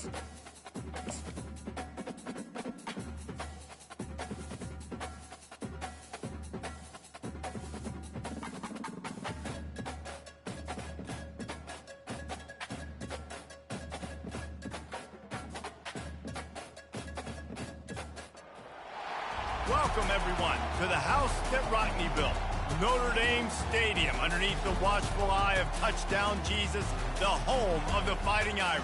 Welcome, everyone, to the house that Rockney built, Notre Dame Stadium, underneath the watchful eye of Touchdown Jesus, the home of the Fighting Irish.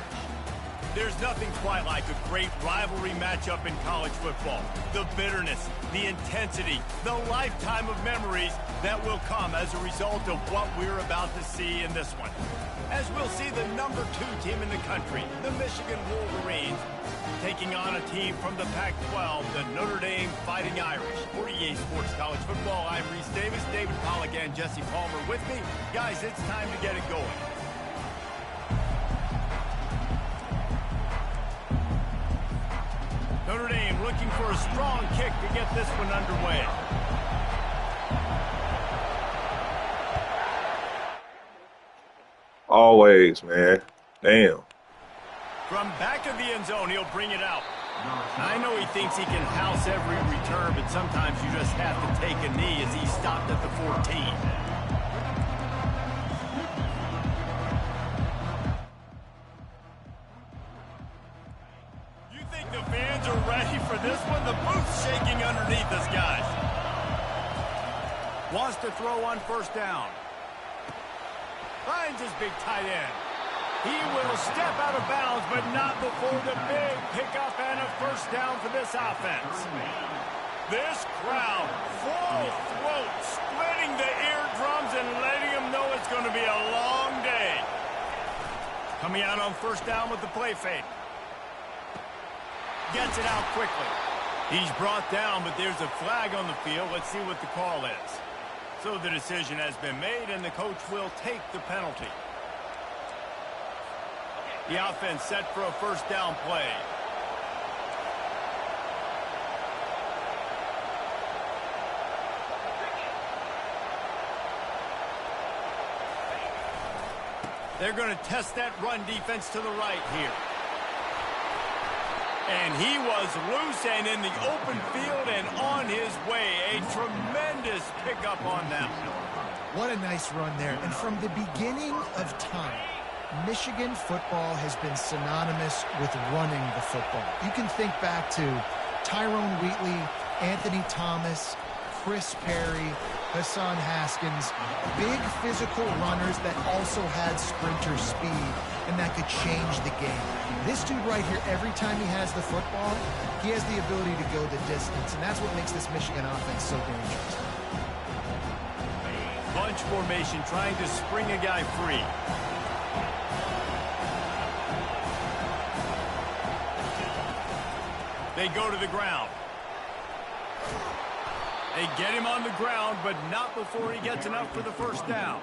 There's nothing quite like a great rivalry matchup in college football. The bitterness, the intensity, the lifetime of memories that will come as a result of what we're about to see in this one. As we'll see the #2 team in the country, the Michigan Wolverines, taking on a team from the Pac-12, the Notre Dame Fighting Irish. For EA Sports College Football, I'm Reese Davis, David Pollack, and Jesse Palmer with me. Guys, it's time to get it going. Notre Dame looking for a strong kick to get this one underway. Always, man. Damn. From back of the end zone, he'll bring it out. I know he thinks he can house every return, but sometimes you just have to take a knee as he stopped at the 14. You think the fans are ready for this one? The booth's shaking underneath us, guys. Wants to throw on first down. Finds his big tight end. He will step out of bounds, but not before the big pickup and a first down for this offense. This crowd, full throat, splitting the eardrums and letting them know it's going to be a long day. Coming out on first down with the play fake. Gets it out quickly. He's brought down, but there's a flag on the field. Let's see what the call is. So the decision has been made, and the coach will take the penalty. The offense set for a first down play. They're going to test that run defense to the right here. And he was loose and in the open field and on his way. A tremendous pickup on that. What a nice run there. And from the beginning of time, Michigan football has been synonymous with running the football. You can think back to Tyrone Wheatley, Anthony Thomas, Chris Perry, Hassan Haskins, big physical runners that also had sprinter speed and that could change the game. This dude right here, every time he has the football, he has the ability to go the distance, and that's what makes this Michigan offense so dangerous. Bunch formation, trying to spring a guy free. They go to the ground. They get him on the ground, but not before he gets enough for the first down.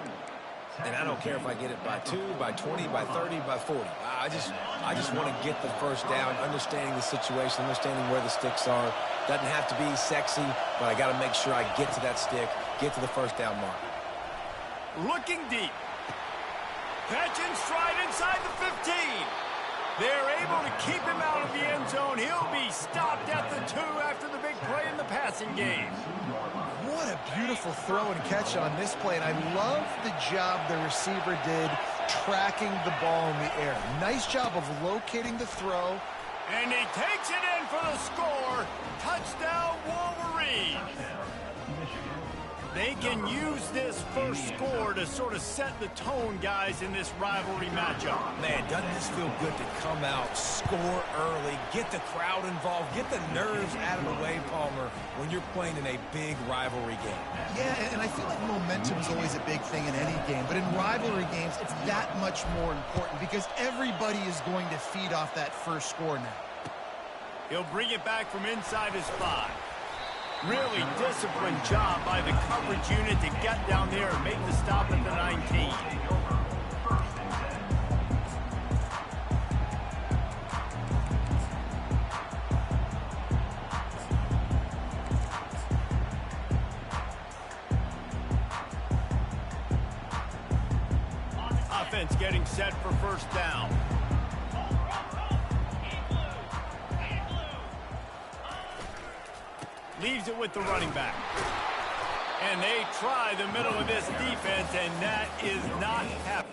And I don't care if I get it by 2, by 20, by 30, by 40. I just want to get the first down, understanding the situation, understanding where the sticks are. Doesn't have to be sexy, but I got to make sure I get to that stick, get to the first down mark. Looking deep. Catch and stride inside the 15. They're able to keep him out of the end zone. He'll be stopped at the 2 after the big play in the passing game. What a beautiful throw and catch on this play. And I love the job the receiver did tracking the ball in the air. Nice job of locating the throw. And he takes it in for the score. Touchdown, Wolverines. They can use this first score to sort of set the tone, guys, in this rivalry matchup. Man, doesn't this feel good to come out, score early, get the crowd involved, get the nerves out of the way, Palmer, when you're playing in a big rivalry game? Yeah, and I feel like momentum is always a big thing in any game, but in rivalry games, it's that much more important because everybody is going to feed off that first score now. He'll bring it back from inside his 5. Really disciplined job by the coverage unit to get down there and make the stop at the 19. Offense getting set for first down. leaves it with the running back. And they try the middle of this defense, and that is not happening.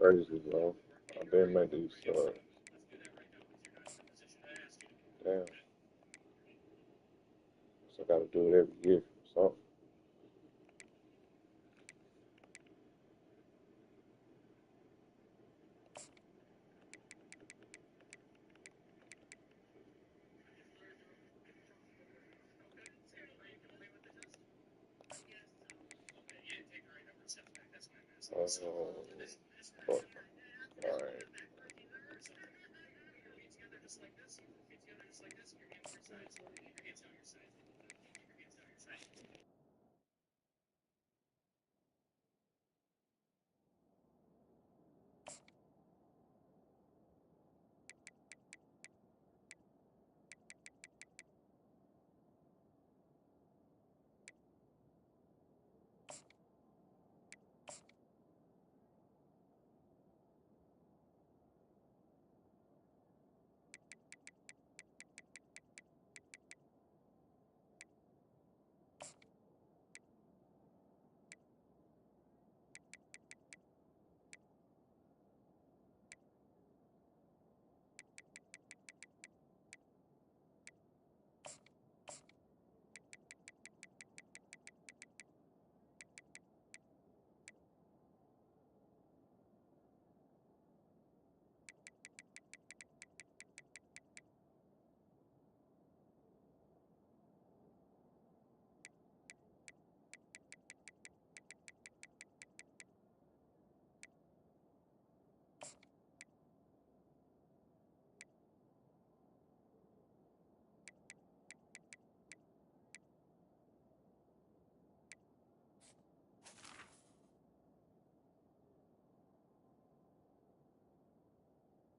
Crazy, bro. I've been made these damn. So I gotta do it every year. So all right.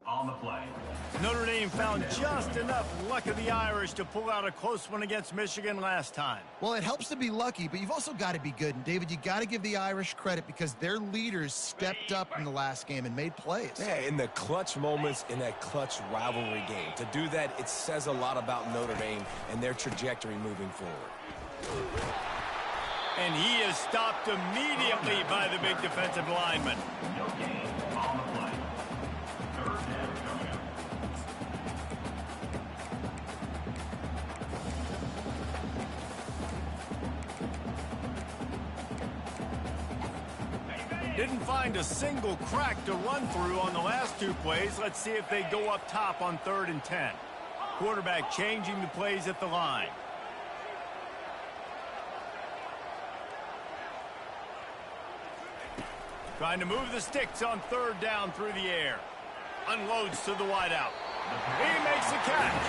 On the play. Notre Dame found just enough luck of the Irish to pull out a close one against Michigan last time. Well, it helps to be lucky, but you've also got to be good. And, David, you got to give the Irish credit because their leaders stepped up in the last game and made plays. Yeah, in the clutch moments in that clutch rivalry game. To do that, it says a lot about Notre Dame and their trajectory moving forward. And he is stopped immediately by the big defensive lineman. On the play. Didn't find a single crack to run through on the last two plays. Let's see if they go up top on 3rd and 10. Quarterback changing the plays at the line. Trying to move the sticks on 3rd down through the air. Unloads to the wideout. He makes a catch.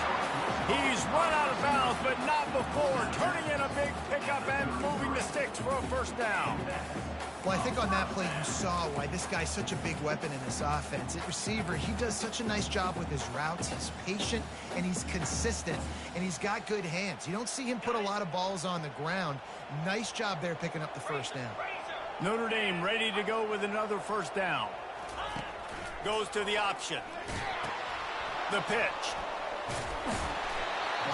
He's run out of bounds, but not before turning in a big pickup and moving the sticks for a 1st down. Well, I think on that play you saw why this guy's such a big weapon in this offense. At receiver, he does such a nice job with his routes. He's patient, and he's consistent, and he's got good hands. You don't see him put a lot of balls on the ground. Nice job there picking up the 1st down. Notre Dame ready to go with another 1st down. Goes to the option. The pitch.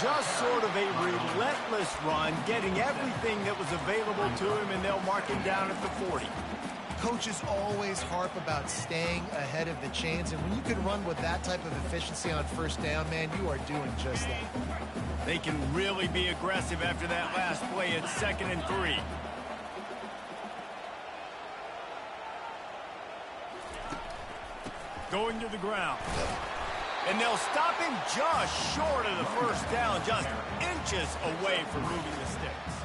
Just sort of a relentless run, getting everything that was available to him, and they'll mark him down at the 40. Coaches always harp about staying ahead of the chains, and when you can run with that type of efficiency on 1st down, man, you are doing just that. They can really be aggressive after that last play at 2nd and 3. Going to the ground. And they'll stop him just short of the 1st down, just inches away from moving the sticks.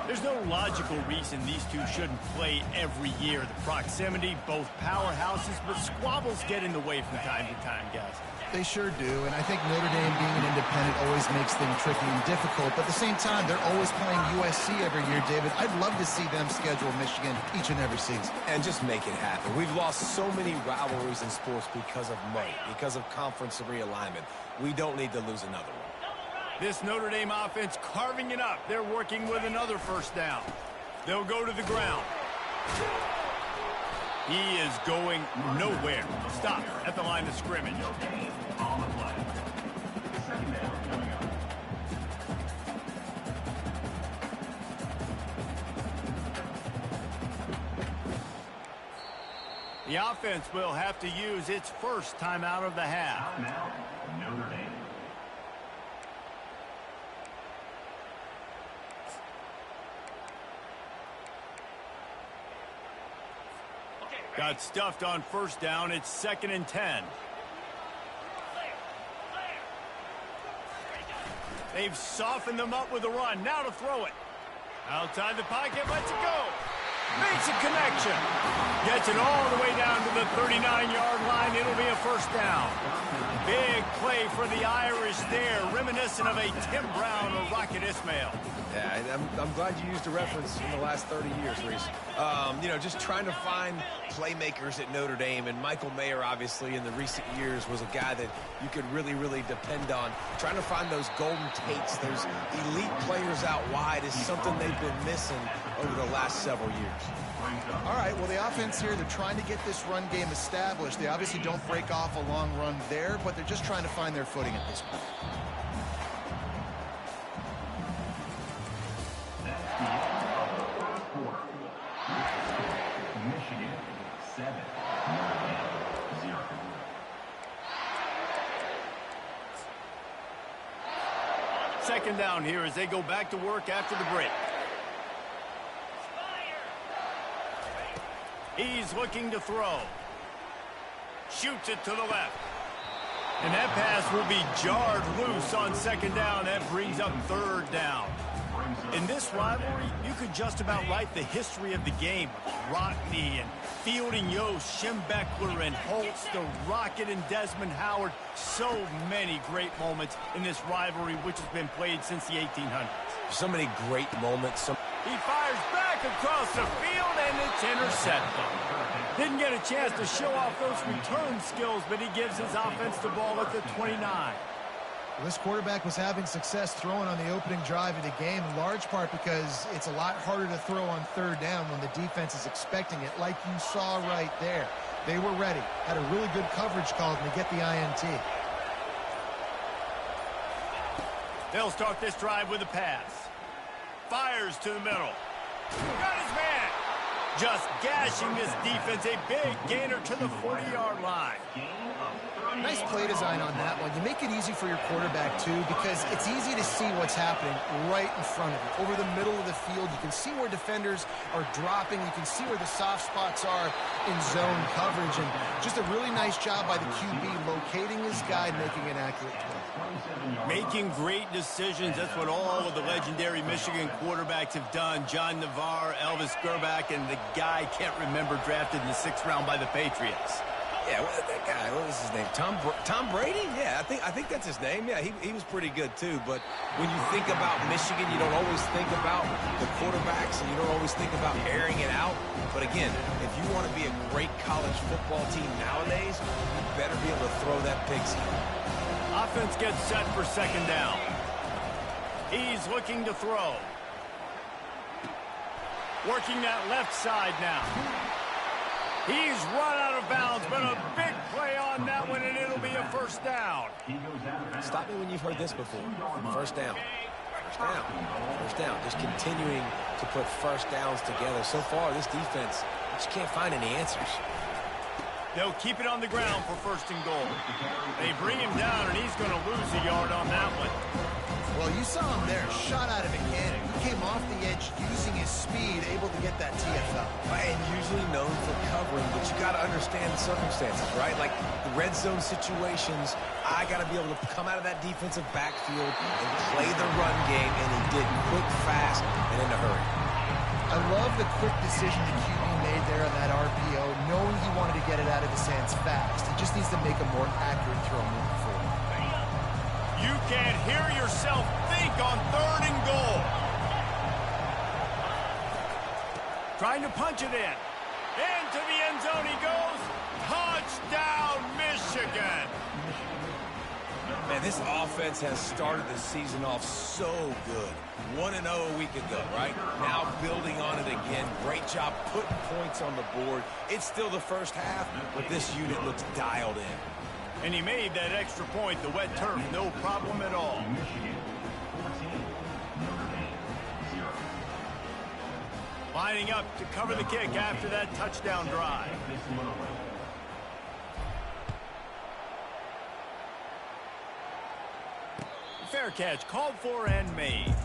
There's no logical reason these two shouldn't play every year. The proximity, both powerhouses, but squabbles get in the way from time to time, guys. They sure do, and I think Notre Dame being an independent always makes things tricky and difficult, but at the same time, they're always playing USC every year, David. I'd love to see them schedule Michigan each and every season. And just make it happen. We've lost so many rivalries in sports because of money, because of conference realignment. We don't need to lose another one. This Notre Dame offense carving it up. They're working with another 1st down. They'll go to the ground. He is going nowhere. Stop at the line of scrimmage. The offense will have to use its first timeout of the half. Got stuffed on first down. It's 2nd and 10. They've softened them up with a run. Now to throw it. Outside the pocket, lets it go. Makes a connection. Gets it all the way down to the 39-yard line. It'll be a first down. Big play for the Irish there, reminiscent of a Tim Brown or Rocket Ismail. Yeah, I'm glad you used a reference in the last 30 years, Reese. You know, just trying to find playmakers at Notre Dame, and Michael Mayer, obviously, in the recent years, was a guy that you could really, really depend on. Trying to find those golden takes, those elite players out wide is something they've been missing over the last several years. All right, well, the offense here, they're trying to get this run game established. They obviously don't break off a long run there, but they're just trying to find their footing at this point. Michigan 7-0. Second down here as they go back to work after the break. He's looking to throw. Shoots it to the left. And that pass will be jarred loose on second down. That brings up third down. In this rivalry, you could just about write the history of the game. Rockne and Fielding Yost, Schembechler and Holtz, the Rocket and Desmond Howard. So many great moments in this rivalry, which has been played since the 1800s. So many great moments. He fires back across the field, and it's intercepted. Didn't get a chance to show off those return skills, but he gives his offense the ball at the 29. Well, this quarterback was having success throwing on the opening drive of the game, in large part because it's a lot harder to throw on third down when the defense is expecting it, like you saw right there. They were ready, had a really good coverage call to get the INT. They'll start this drive with a pass. Fires to the middle. Got his man. Just gashing this defense. A big gainer to the 40-yard line. Nice play design on that one. You make it easy for your quarterback, too, because it's easy to see what's happening right in front of you. Over the middle of the field, you can see where defenders are dropping. You can see where the soft spots are in zone coverage. And just a really nice job by the QB locating his guy, making an accurate play. Making great decisions. That's what all of the legendary Michigan quarterbacks have done. John Navarre, Elvis Gerbach, and the guy can't remember drafted in the 6th round by the Patriots. Yeah, that guy, what was his name? Tom Brady? Yeah, I think that's his name. Yeah, he was pretty good too. But when you think about Michigan, you don't always think about the quarterbacks, and you don't always think about airing it out. But again, if you want to be a great college football team nowadays, you better be able to throw that pigskin. Offense gets set for second down. He's looking to throw. Working that left side now. He's run out of bounds, but a big play on that one, and it'll be a first down. Stop me when you've heard this before. First down. First down. First down. Just continuing to put first downs together. So far, this defense just can't find any answers. They'll keep it on the ground for first and goal. They bring him down, and he's going to lose a yard on that one. Well, you saw him there, shot out of a cannon. He came off the edge using his speed, able to get that TFL. And usually known for covering, but you got to understand the circumstances, right? Like the red zone situations, I got to be able to come out of that defensive backfield and play the run game, and he did quick, fast, and in a hurry. I love the quick decision the QB made there on that RPO, knowing he wanted to get it out of his hands fast. He just needs to make a more accurate throw moving forward. You can't hear yourself think on third and goal. Trying to punch it in. Into the end zone he goes. Touchdown, Michigan. Man, And this offense has started the season off so good. 1-0 a week ago, right? Now building on it again. Great job putting points on the board. It's still the first half, but this unit looks dialed in. And he made that extra point, the wet turf, no problem at all. Lining up to cover the kick after that touchdown drive. Fair catch, called for and made.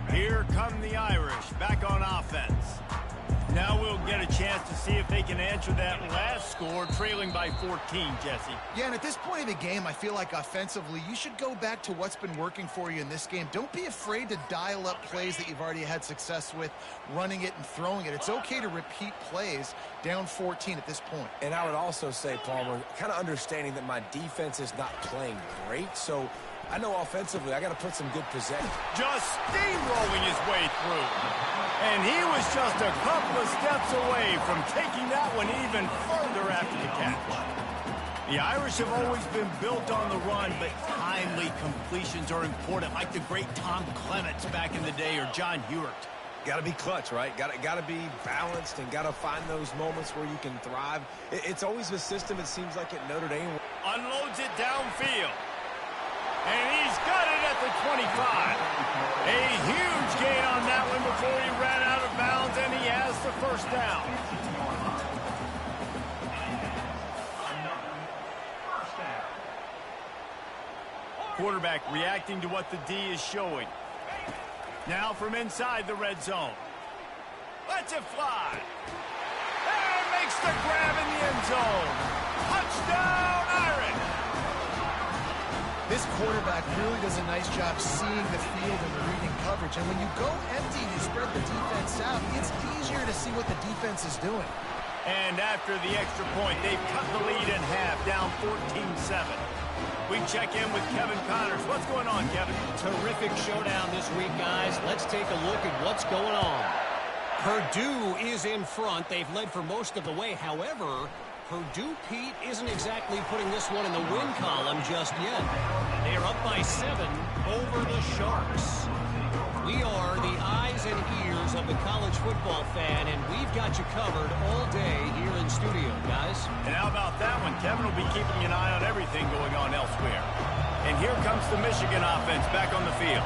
Here come the Irish, back on offense. Now we'll get a chance to see if they can answer that last score, trailing by 14, Jesse. Yeah, and at this point of the game, I feel like offensively, you should go back to what's been working for you in this game. Don't be afraid to dial up plays that you've already had success with, running it and throwing it. It's okay to repeat plays down 14 at this point. And I would also say, Palmer, kind of understanding that my defense is not playing great, so I know offensively I got to put some good possession. Just steamrolling his way through. And he was just a couple of steps away from taking that one even further after the catch. The Irish have always been built on the run, but timely completions are important, like the great Tom Clements back in the day or John Hewart. Got to be clutch, right? Got to be balanced and got to find those moments where you can thrive. It's always a system, it seems like, at Notre Dame. Unloads it downfield. And he's got it at the 25. A huge gain on that one before he ran out of bounds, and he has the first down. Quarterback reacting to what the D is showing. Now from inside the red zone. Lets it fly. And makes the grab in the end zone. Touchdown, Irish! This quarterback really does a nice job seeing the field and reading coverage. And when you go empty and you spread the defense out, it's easier to see what the defense is doing. And after the extra point, they've cut the lead in half, down 14-7. We check in with Kevin Connors. What's going on, Kevin? Terrific showdown this week, guys. Let's take a look at what's going on. Purdue is in front. They've led for most of the way. However, Purdue, Pete, isn't exactly putting this one in the win column just yet. They are up by 7 over the Sharks. We are the eyes and ears of the college football fan, and we've got you covered all day here in studio, guys. And how about that one? Kevin will be keeping an eye on everything going on elsewhere. And here comes the Michigan offense back on the field.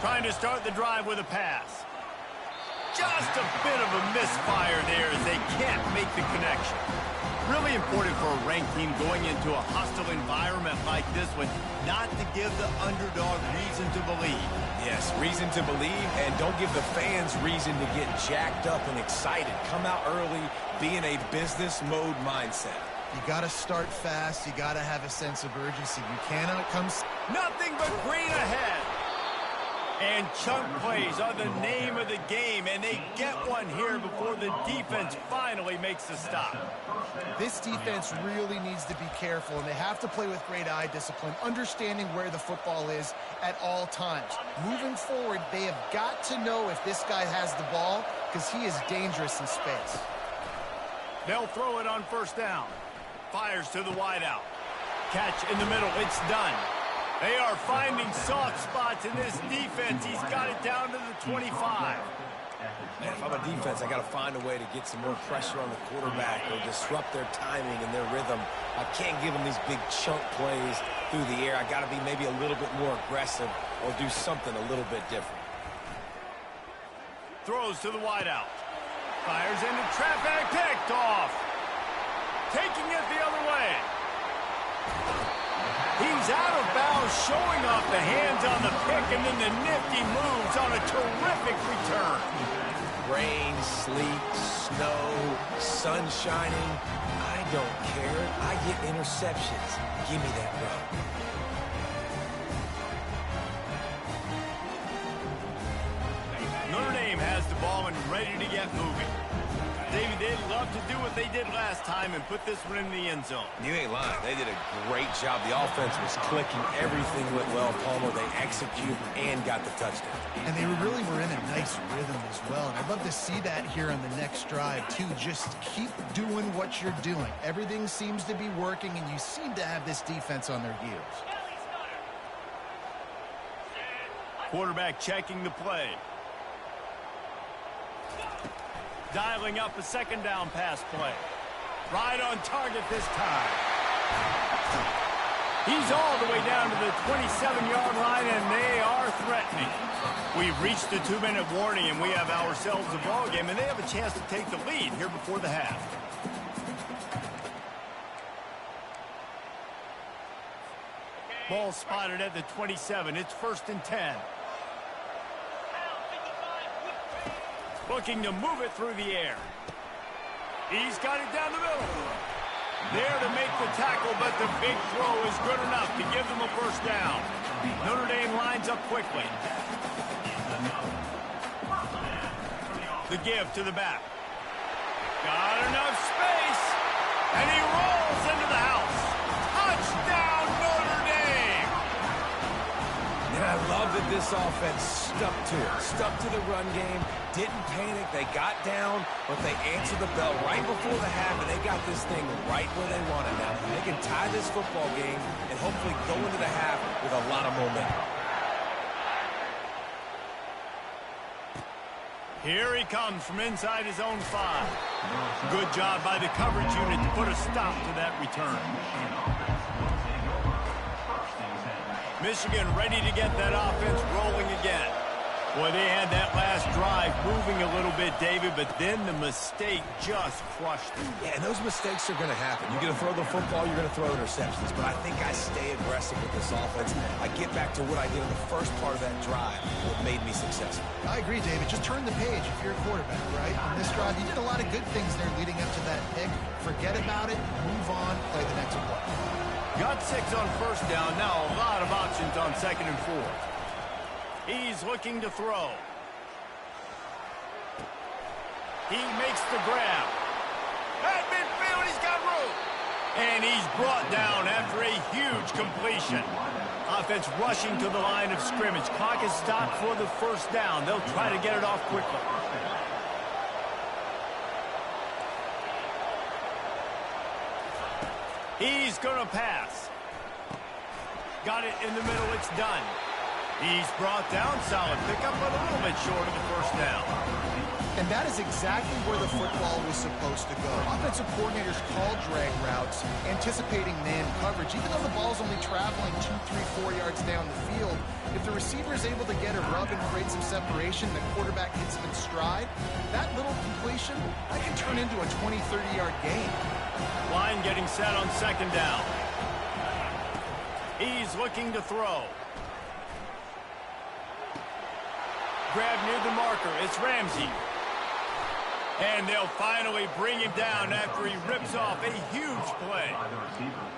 Trying to start the drive with a pass. Just a bit of a misfire there as they can't make the connection. Really important for a ranked team going into a hostile environment like this one, not to give the underdog reason to believe. Yes, reason to believe, and don't give the fans reason to get jacked up and excited. Come out early, be in a business mode mindset. You got to start fast. You got to have a sense of urgency. You cannot come... Nothing but green ahead. And chunk plays are the name of the game, and they get one here before the defense finally makes the stop. This defense really needs to be careful, and they have to play with great eye discipline, understanding where the football is at all times. Moving forward, they have got to know if this guy has the ball, because he is dangerous in space. They'll throw it on first down. Fires to the wideout. Catch in the middle. It's done. They are finding soft spots in this defense. He's got it down to the 25. Man, if I'm a defense, I got to find a way to get some more pressure on the quarterback or disrupt their timing and their rhythm. I can't give them these big chunk plays through the air. I got to be maybe a little bit more aggressive or do something a little bit different. Throws to the wideout. Fires into traffic. Picked off. Taking it the other way. He's out of bounds, showing off the hands on the pick, and then the nifty moves on a terrific return. Rain, sleet, snow, sun shining. I don't care. I get interceptions. Give me that run. Notre Dame has the ball and ready to get moving. Davey, they'd love to do what they did last time and put this one in the end zone. You ain't lying. They did a great job. The offense was clicking. Everything went well. Palmer, they executed and got the touchdown. And they really were in a nice rhythm as well. And I'd love to see that here on the next drive, too. Just keep doing what you're doing. Everything seems to be working, and you seem to have this defense on their heels. Quarterback checking the play. Dialing up a second down pass play. Right on target this time. He's all the way down to the 27-yard line, and they are threatening. We've reached the 2-minute warning, and we have ourselves a ball game, and they have a chance to take the lead here before the half. Ball spotted at the 27. It's 1st and 10. Looking to move it through the air. He's got it down the middle. There to make the tackle, but the big throw is good enough to give them a first down. Notre Dame lines up quickly. The give to the back. Got enough space, and he rolls into the house. Touchdown, Notre Dame! And I love that this offense stuck to it. Stuck to the run game. Didn't panic. They got down, but they answered the bell right before the half, and they got this thing right where they want it now. They can tie this football game and hopefully go into the half with a lot of momentum. Here he comes from inside his own 5. Good job by the coverage unit to put a stop to that return. Michigan ready to get that offense rolling again. Boy, they had that last drive moving a little bit, David, but then the mistake just crushed them. Yeah, and those mistakes are going to happen. You're going to throw the football, you're going to throw interceptions, but I think I stay aggressive with this offense. I get back to what I did in the first part of that drive, what made me successful. I agree, David. Just turn the page if you're a quarterback, right? On this drive, you did a lot of good things there leading up to that pick. Forget about it, move on, play the next play. Got 6 on first down. Now a lot of options on 2nd and 4. He's looking to throw. He makes the grab. At midfield, he's got room. And he's brought down after a huge completion. Offense rushing to the line of scrimmage. Clock is stopped for the first down. They'll try to get it off quickly. He's going to pass. Got it in the middle. It's done. He's brought down. Solid pickup, but a little bit short of the first down. And that is exactly where the football was supposed to go. Offensive coordinators call drag routes, anticipating man coverage. Even though the ball's only traveling 2, 3, 4 yards down the field, if the receiver is able to get a rub and create some separation, the quarterback hits him in stride, that little completion, that can turn into a 20, 30-yard gain. Line getting set on 2nd down. He's looking to throw. Grab near the marker. It's Ramsey. And they'll finally bring him down after he rips off a huge play.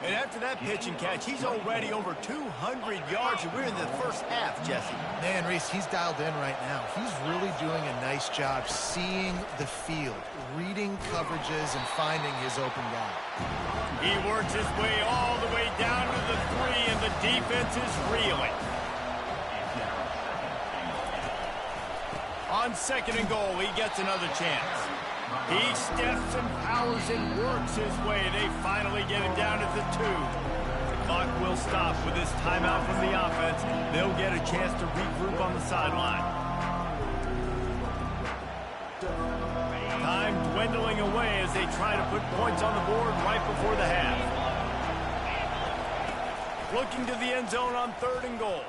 And after that pitch and catch, he's already over 200 yards, and we're in the first half, Jesse. Man, Reese, he's dialed in right now. He's really doing a nice job seeing the field, reading coverages, and finding his open guy. He works his way all the way down to the 3, and the defense is reeling. On 2nd and goal, he gets another chance. He steps and powers and works his way. They finally get him down at the 2. The clock will stop with this timeout from the offense. They'll get a chance to regroup on the sideline. Time dwindling away as they try to put points on the board right before the half. Looking to the end zone on 3rd and goal.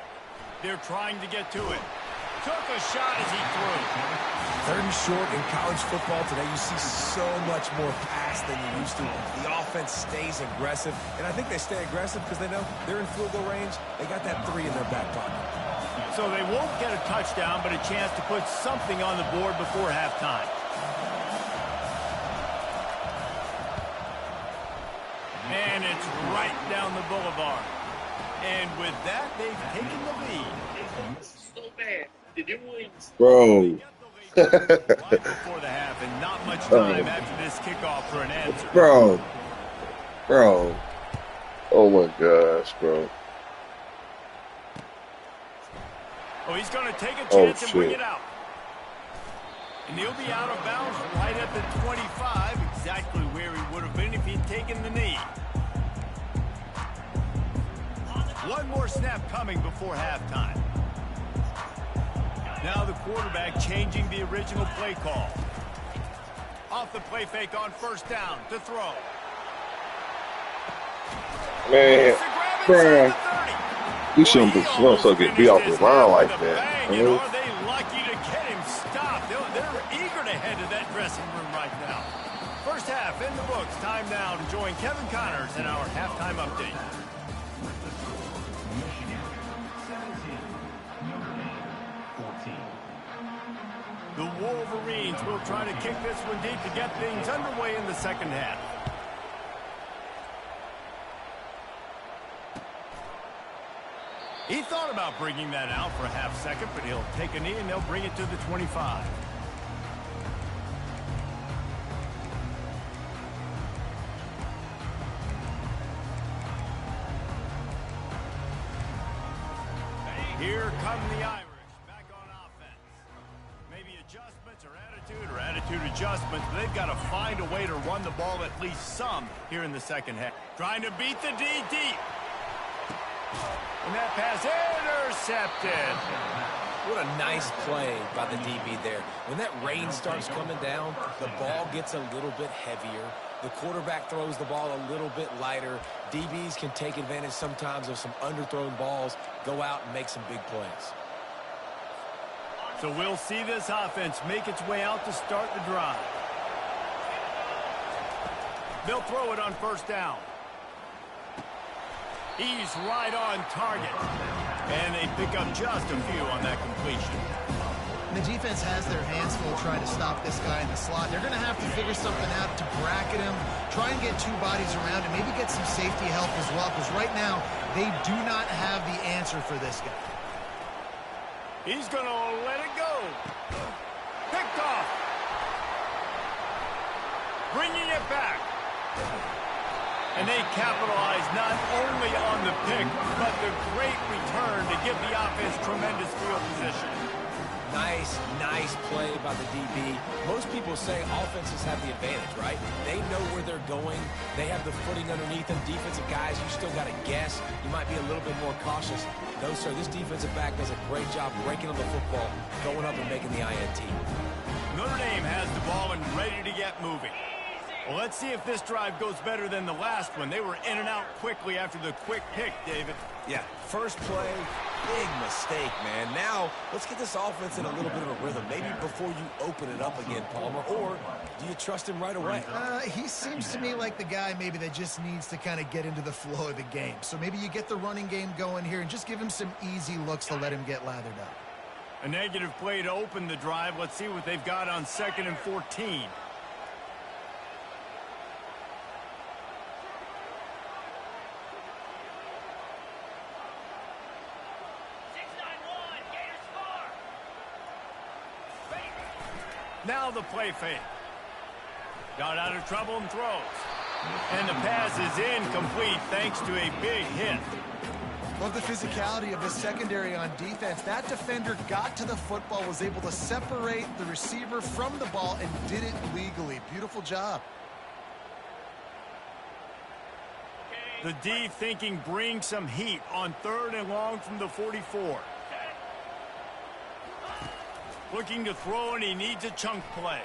They're trying to get to it. Took a shot as he threw. 3rd and short in college football today. You see so much more pass than you used to. The offense stays aggressive, and I think they stay aggressive because they know they're in field goal range. They got that 3 in their back pocket. So they won't get a touchdown, but a chance to put something on the board before halftime. And it's right down the boulevard. And with that, they've taken the lead. Bro, Right before the half, and not much time after this kickoff for an answer. Bro. Oh my gosh, bro. Oh, he's going to take a chance and bring shit. it out. And he'll be out of bounds right at the 25, exactly where he would have been if he'd taken the knee. One more snap coming before halftime. Now the quarterback changing the original play call. Off the play fake on first down to throw. Man, bruh. You shouldn't be beat off the line like that. And are they lucky to get him stopped? They're eager to head to that dressing room right now. First half in the books. Time now to join Kevin Connors in our halftime update. The Wolverines will try to kick this one deep to get things underway in the second half. He thought about bringing that out for a half second, but he'll take a knee and they'll bring it to the 25. Here come the Irish back on offense. Maybe adjustments or attitude adjustments. They've got to find a way to run the ball at least some here in the second half. Trying to beat the D deep. And that pass intercepted. What a nice play by the DB there. When that rain starts coming down, the ball gets a little bit heavier. The quarterback throws the ball a little bit lighter. DBs can take advantage sometimes of some underthrown balls, go out and make some big plays. So we'll see this offense make its way out to start the drive. They'll throw it on first down. He's right on target. And they pick up just a few on that completion. The defense has their hands full trying to stop this guy in the slot. They're going to have to figure something out to bracket him, try and get two bodies around him, maybe get some safety help as well, because right now they do not have the answer for this guy. He's going to let it go. Picked off. Bringing it back. And they capitalize not only on the pick, but the great return to give the offense tremendous field position. Nice play by the DB. Most people say offenses have the advantage, right? They know where they're going. They have the footing underneath them. Defensive guys, you still got to guess. You might be a little bit more cautious. No, sir, this defensive back does a great job breaking on the football, going up and making the INT. Notre Dame has the ball and ready to get moving. Well, let's see if this drive goes better than the last one. They were in and out quickly after the quick pick, David. Yeah, first play, big mistake, man. Now, let's get this offense in a little bit of a rhythm. Maybe before you open it up again, Palmer, or do you trust him right away? He seems to me like the guy maybe that just needs to kind of get into the flow of the game. So maybe you get the running game going here and just give him some easy looks to let him get lathered up. A negative play to open the drive. Let's see what they've got on 2nd and 14. Now the play fake. Got out of trouble and throws. And the pass is incomplete thanks to a big hit. Love the physicality of the secondary on defense. That defender got to the football, was able to separate the receiver from the ball, and did it legally. Beautiful job. The D thinking bring some heat on 3rd and long from the 44. Looking to throw, and he needs a chunk play.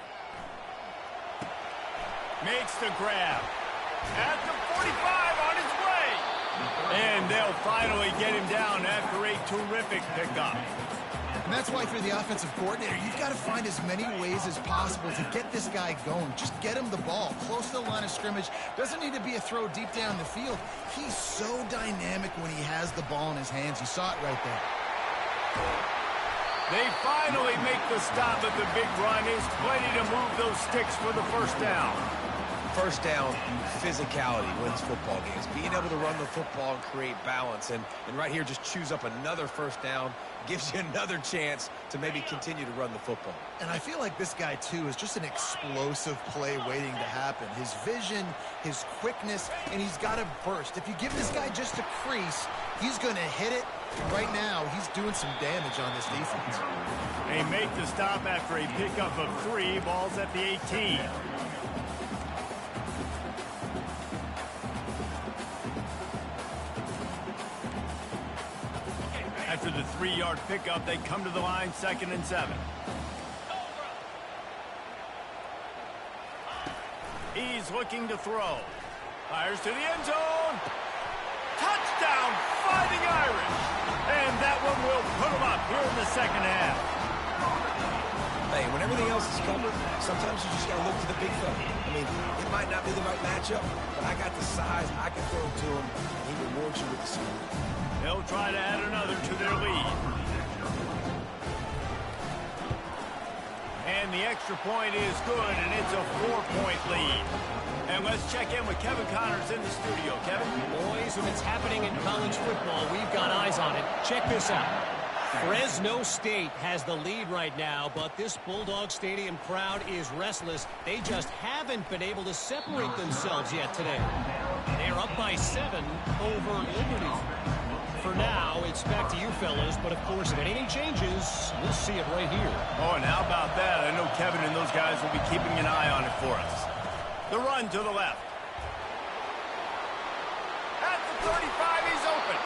Makes the grab. At the 45 on his way. And they'll finally get him down after a terrific pickup. And that's why for the offensive coordinator, you've got to find as many ways as possible to get this guy going. Just get him the ball close to the line of scrimmage. Doesn't need to be a throw deep down the field. He's so dynamic when he has the ball in his hands. You saw it right there. They finally make the stop at the big run. Is plenty to move those sticks for the first down. First down, physicality wins football games. Being able to run the football and create balance. And right here, just choose up another first down. Gives you another chance to maybe continue to run the football. And I feel like this guy, too, is just an explosive play waiting to happen. His vision, his quickness, and he's got a burst. If you give this guy just a crease, he's going to hit it. And right now, he's doing some damage on this defense. They make the stop after a pickup of 3. Ball's at the 18. After the 3-yard pickup, they come to the line, 2nd and 7. He's looking to throw. Fires to the end zone. Touchdown, Fighting Irish. And that one will put them up here in the second half. Hey, when everything else is covered, sometimes you just got to look to the big fella. I mean, it might not be the right matchup, but I got the size, I can throw it to him, and he rewards you with the speed. They'll try to add another to their lead. And the extra point is good, and it's a 4-point lead. And let's check in with Kevin Connors in the studio. Kevin? Boys, if it's happening in college football, we've got eyes on it. Check this out. Fresno State has the lead right now, but this Bulldog Stadium crowd is restless. They just haven't been able to separate themselves yet today. They're up by 7 over Liberty. For now, it's back to you fellas, but of course, if anything changes, we'll see it right here. Oh, and how about that? I know Kevin and those guys will be keeping an eye on it for us. The run to the left. At the 35, he's open.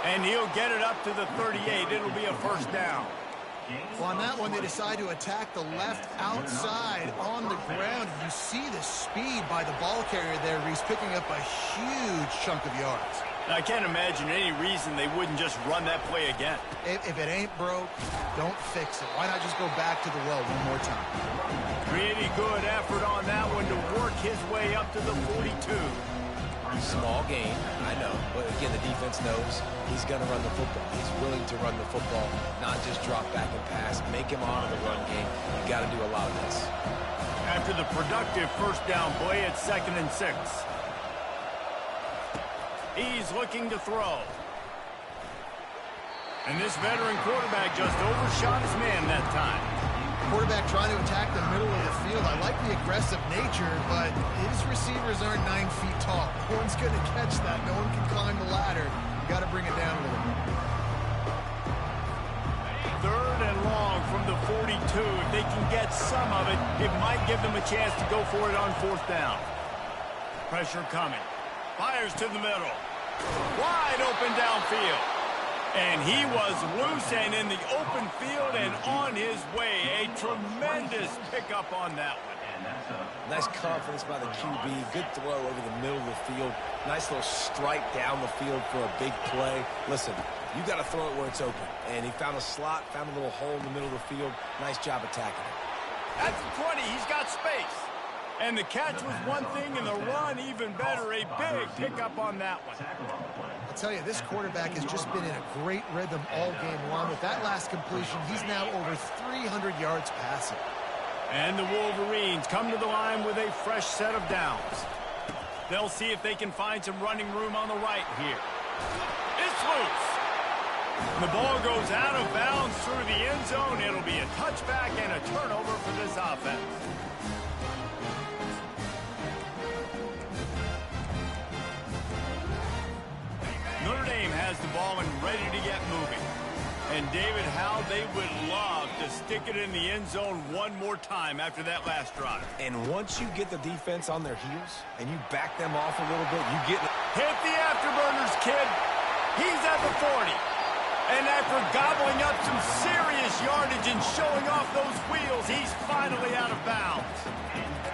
And he'll get it up to the 38. It'll be a first down. Well, on that one, they decide to attack the left outside on the ground. You see the speed by the ball carrier there. He's picking up a huge chunk of yards. I can't imagine any reason they wouldn't just run that play again. If it ain't broke, don't fix it. Why not just go back to the well one more time? Pretty good effort on that one to work his way up to the 42. Small gain, I know, but again, the defense knows he's going to run the football. He's willing to run the football, not just drop back and pass. Make him honor the run game. You got to do a lot of this. After the productive first down play at 2nd and 6. He's looking to throw. And this veteran quarterback just overshot his man that time. Quarterback trying to attack the middle of the field. I like the aggressive nature, but his receivers aren't 9 feet tall. No one's going to catch that. No one can climb the ladder. You got to bring it down with him. 3rd and long from the 42. If they can get some of it, it might give them a chance to go for it on 4th down. Pressure coming. Fires to the middle. Wide open downfield. And he was loose and in the open field and on his way. A tremendous pickup on that one. Nice confidence by the QB. Good throw over the middle of the field. Nice little strike down the field for a big play. Listen, you got to throw it where it's open. And he found a slot, found a little hole in the middle of the field. Nice job attacking it. At the 20, he's got space. And the catch was one thing, and the run even better. A big pickup on that one. I'll tell you, this quarterback has just been in a great rhythm all game long. With that last completion, he's now over 300 yards passing. And the Wolverines come to the line with a fresh set of downs. They'll see if they can find some running room on the right here. It's loose. The ball goes out of bounds through the end zone. It'll be a touchback and a turnover for this offense. Notre Dame has the ball and ready to get moving. And David, how they would love to stick it in the end zone one more time after that last drive. And once you get the defense on their heels and you back them off a little bit, you get... Hit the afterburners, kid. He's at the 40. And after gobbling up some serious yardage and showing off those wheels, he's finally out of bounds.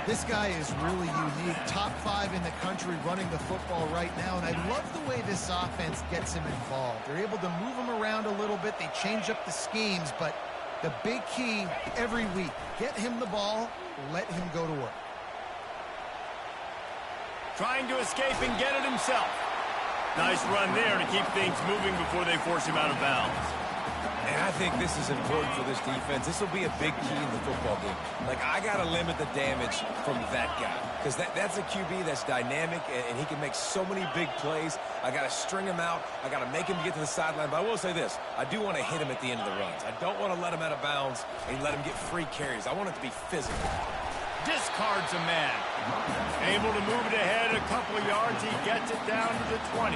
This guy is really unique. Top 5 in the country running the football right now, and I love the way this offense gets him involved. They're able to move him around a little bit. They change up the schemes, but the big key every week, get him the ball, let him go to work. Trying to escape and get it himself. Nice run there to keep things moving before they force him out of bounds. And I think this is important for this defense. This will be a big key in the football game. Like, I got to limit the damage from that guy. because that's a QB that's dynamic, and he can make so many big plays. I got to string him out. I got to make him get to the sideline. But I will say this. I do want to hit him at the end of the runs. I don't want to let him out of bounds and let him get free carries. I want it to be physical. Discards a man. Able to move it ahead a couple of yards. He gets it down to the 20.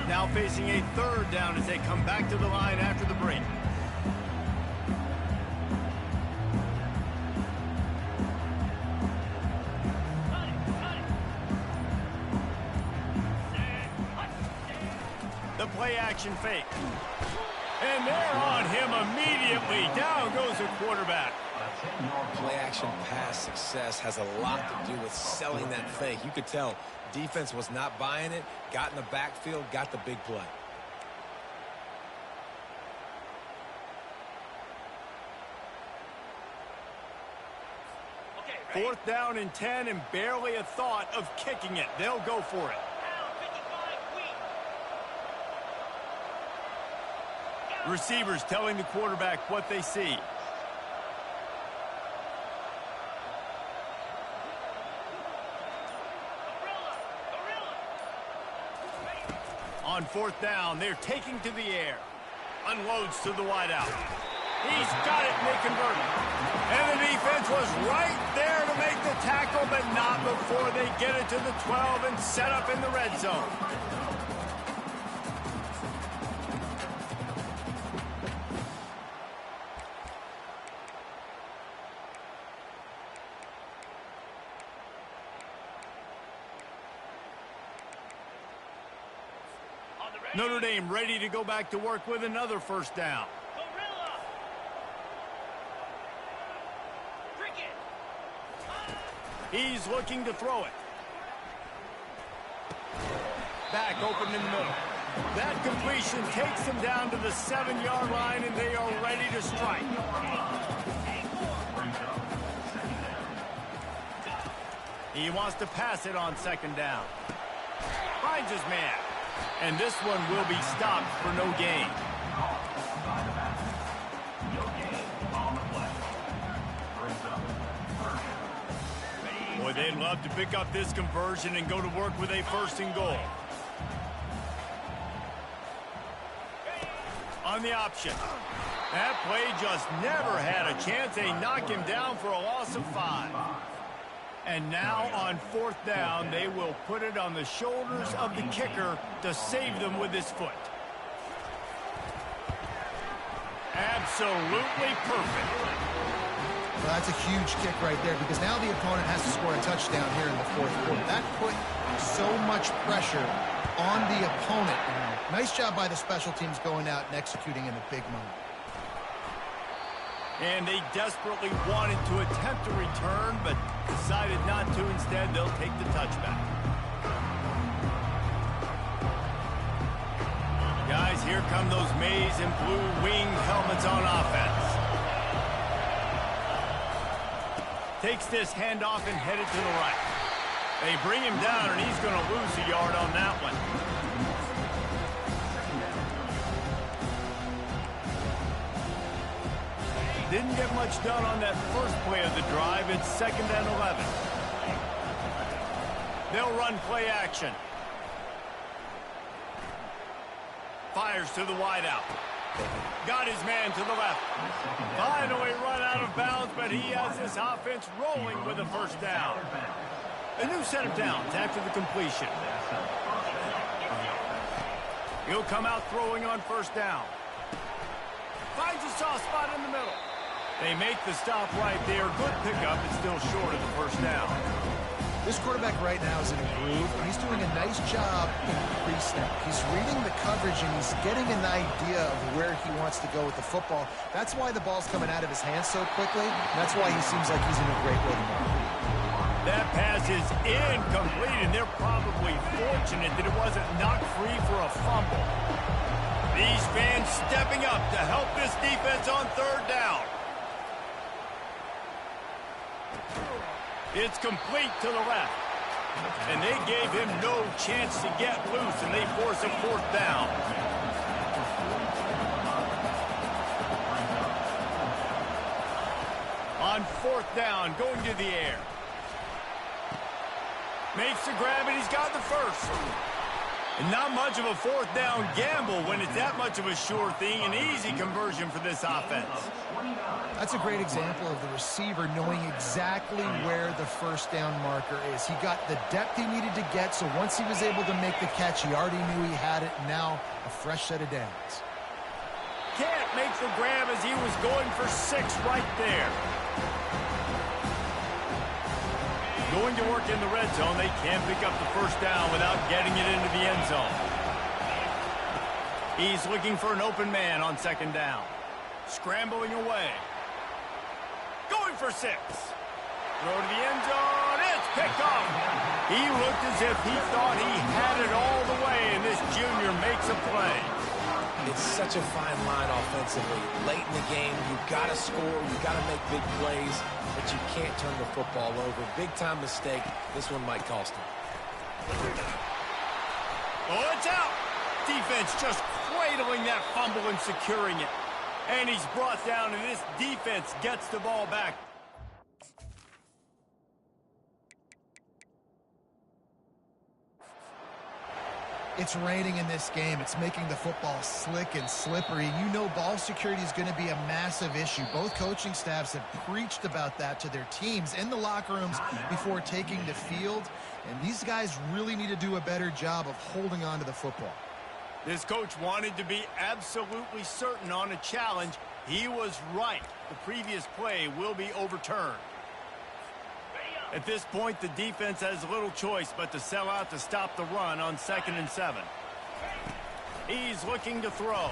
Now facing a third down as they come back to the line after the break. The play action fake. And they're on him immediately. Down goes the quarterback. Play action pass success has a lot to do with selling that fake. You could tell defense was not buying it, got in the backfield, got the big play. Fourth down and 10 and barely a thought of kicking it. They'll go for it. Receivers telling the quarterback what they see. On fourth down, they're taking to the air. Unloads to the wideout. He's got it, and they convert it. And the defense was right there to make the tackle, but not before they get it to the 12 and set up in the red zone. Notre Dame ready to go back to work with another first down. He's looking to throw it. Back open in the middle. That completion takes him down to the 7-yard line, and they are ready to strike. He wants to pass it on second down. Finds his man. And this one will be stopped for no gain. Boy, they'd love to pick up this conversion and go to work with a first and goal. On the option. That play just never had a chance. They knock him down for a loss of 5. And now on fourth down, they will put it on the shoulders of the kicker to save them with his foot. Absolutely perfect. Well, that's a huge kick right there because now the opponent has to score a touchdown here in the fourth quarter. That put so much pressure on the opponent. Nice job by the special teams going out and executing in a big moment. And they desperately wanted to attempt a return, but decided not to. Instead, they'll take the touchback. Guys, here come those maize and blue wing helmets on offense. Takes this handoff and headed to the right. They bring him down, and he's going to lose a yard on that one. Didn't get much done on that first play of the drive. It's 2nd and 11. They'll run play action. Fires to the wideout. Got his man to the left. Finally run out of bounds, but he has this offense rolling with a first down. A new set of downs after the completion. He'll come out throwing on first down. Finds a soft spot in the middle. They make the stop right there. Good pickup, but still short of the first down. This quarterback right now is in a groove, and he's doing a nice job in pre-snap. He's reading the coverage, and he's getting an idea of where he wants to go with the football. That's why the ball's coming out of his hands so quickly. That's why he seems like he's in a great way to move. That pass is incomplete, and they're probably fortunate that it wasn't knocked free for a fumble. These fans stepping up to help this defense on third down. It's complete to the left. And they gave him no chance to get loose, and they force a fourth down. On fourth down, going to the air. Makes the grab, and he's got the first. And not much of a fourth down gamble when it's that much of a sure thing. An easy conversion for this offense. That's a great example of the receiver knowing exactly where the first down marker is. He got the depth he needed to get, so once he was able to make the catch, he already knew he had it. Now, a fresh set of downs. Can't make the grab as he was going for 6 right there. Going to work in the red zone. They can't pick up the first down without getting it into the end zone. He's looking for an open man on second down. Scrambling away. Going for 6. Throw to the end zone. It's picked off. He looked as if he thought he had it all the way, and this junior makes a play. It's such a fine line offensively. Late in the game, you've got to score, you've got to make big plays, but you can't turn the football over. Big-time mistake. This one might cost him. Oh, it's out. Defense just cradling that fumble and securing it. And he's brought down, and this defense gets the ball back. It's raining in this game. It's making the football slick and slippery. You know ball security is going to be a massive issue. Both coaching staffs have preached about that to their teams in the locker rooms before taking the field. And these guys really need to do a better job of holding on to the football. This coach wanted to be absolutely certain on a challenge. He was right. The previous play will be overturned. At this point, the defense has little choice but to sell out to stop the run on 2nd and 7. He's looking to throw.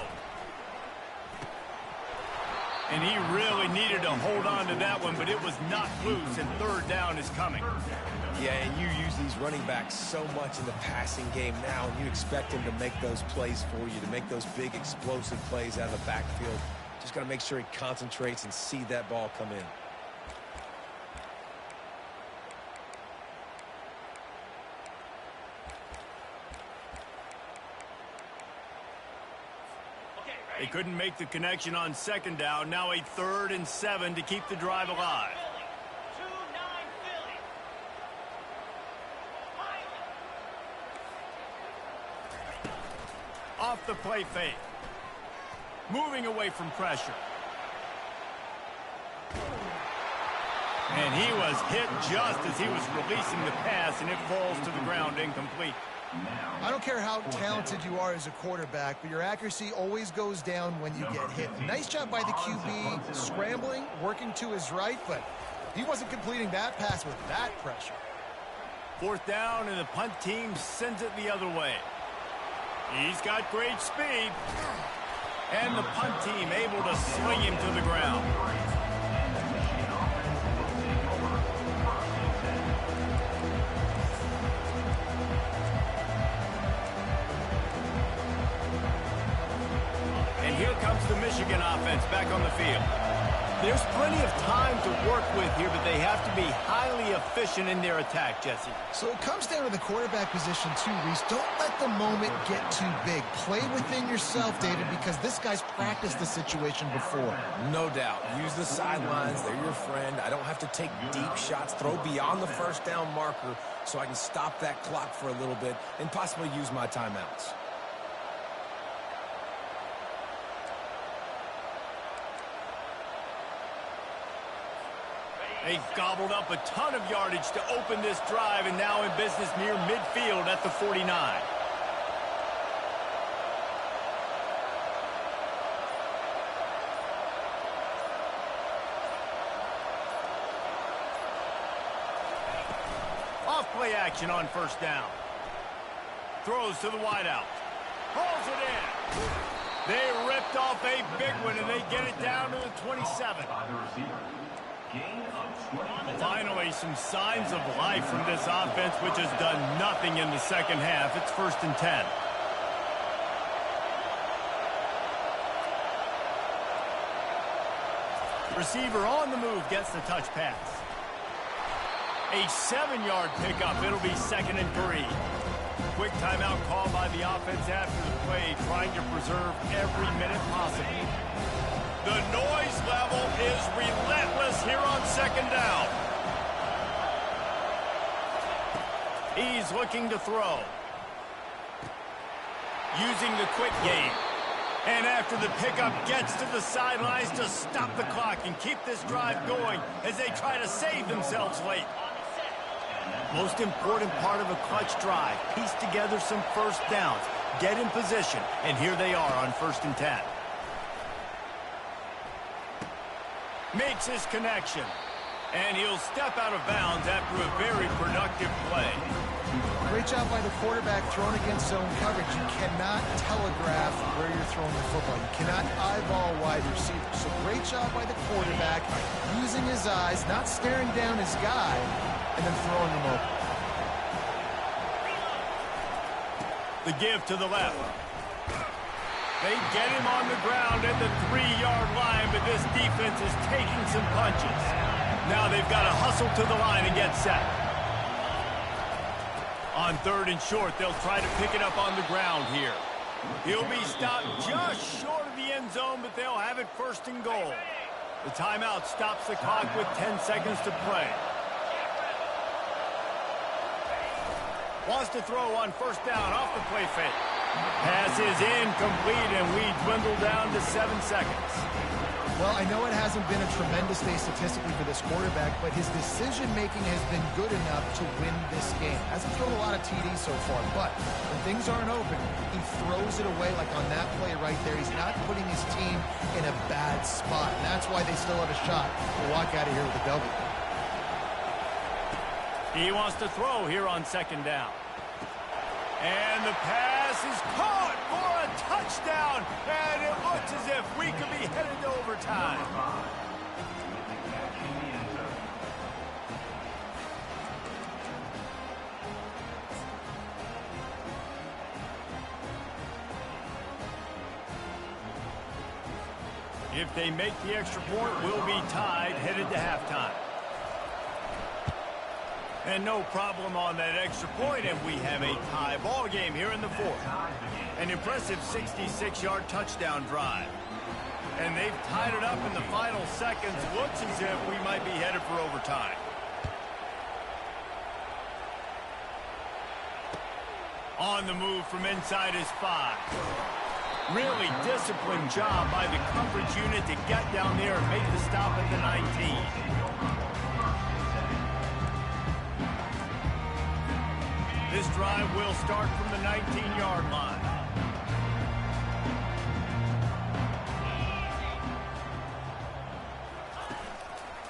And he really needed to hold on to that one, but it was not loose, and third down is coming. Yeah, and you use these running backs so much in the passing game now, and you expect him to make those plays for you, to make those big explosive plays out of the backfield. Just got to make sure he concentrates and see that ball come in. They couldn't make the connection on 2nd down. Now a 3rd and 7 to keep the drive alive. Off the play fake. Moving away from pressure. And he was hit just as he was releasing the pass, and it falls to the ground incomplete. I don't care how talented you are as a quarterback, but your accuracy always goes down when you get hit. Nice job by the QB, scrambling, working to his right, but he wasn't completing that pass with that pressure. 4th down, and the punt team sends it the other way. He's got great speed, and the punt team able to sling him to the ground. Here comes the Michigan offense back on the field. There's plenty of time to work with here, but they have to be highly efficient in their attack, Jesse. So it comes down to the quarterback position too, Reese. Don't let the moment get too big. Play within yourself, David, because this guy's practiced the situation before. No doubt. Use the sidelines. They're your friend. I don't have to take deep shots. Throw beyond the first down marker so I can stop that clock for a little bit and possibly use my timeouts. They've gobbled up a ton of yardage to open this drive, and now in business near midfield at the 49. Off play action on 1st down. Throws to the wideout. Hauls it in. They ripped off a big one, and they get it down to the 27. Finally, some signs of life from this offense, which has done nothing in the second half. It's 1st and 10. Receiver on the move gets the touch pass. A 7-yard pickup. It'll be 2nd and 3. Quick timeout call by the offense after the play, trying to preserve every minute possible. The noise level is relentless here on 2nd down. He's looking to throw. Using the quick game. And after the pickup, gets to the sidelines to stop the clock and keep this drive going as they try to save themselves late. Most important part of a clutch drive, piece together some first downs, get in position, and here they are on 1st and 10. Makes his connection, and he'll step out of bounds after a very productive play. Great job by the quarterback throwing against zone coverage. You cannot telegraph where you're throwing the football. You cannot eyeball wide receivers. So great job by the quarterback using his eyes, not staring down his guy, and then throwing him open. The give to the left. They get him on the ground at the 3-yard line, but this defense is taking some punches. Now they've got to hustle to the line and get set. On 3rd and short, they'll try to pick it up on the ground here. He'll be stopped just short of the end zone, but they'll have it 1st and goal. The timeout stops the clock with 10 seconds to play. Wants to throw on 1st down off the play fake. Pass is incomplete, and we dwindle down to 7 seconds. Well, I know it hasn't been a tremendous day statistically for this quarterback, but his decision-making has been good enough to win this game. Hasn't thrown a lot of TDs so far, but when things aren't open, he throws it away like on that play right there. He's not putting his team in a bad spot, and that's why they still have a shot to walk out of here with a W. He wants to throw here on 2nd down. And the pass is caught for a touchdown, and it looks as if we could be headed to overtime. If they make the extra point, we'll be tied, headed to halftime. And no problem on that extra point, and we have a tie ball game here in the 4th. An impressive 66-yard touchdown drive. And they've tied it up in the final seconds. Looks as if we might be headed for overtime. On the move from inside his 5. Really disciplined job by the coverage unit to get down there and make the stop at the 19. This drive will start from the 19-yard line.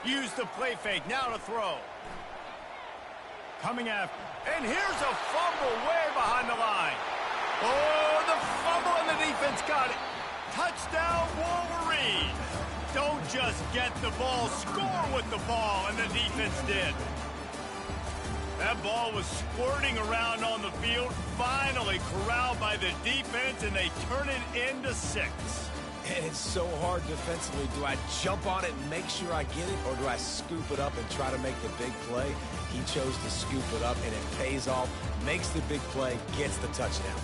Use the play fake, now to throw. Coming after. And here's a fumble way behind the line. Oh, the fumble and the defense got it. Touchdown, Wolverine. Don't just get the ball, score with the ball, and the defense did. That ball was squirting around on the field, finally corralled by the defense, and they turn it into 6. And it's so hard defensively. Do I jump on it and make sure I get it, or do I scoop it up and try to make the big play? He chose to scoop it up, and it pays off, makes the big play, gets the touchdown.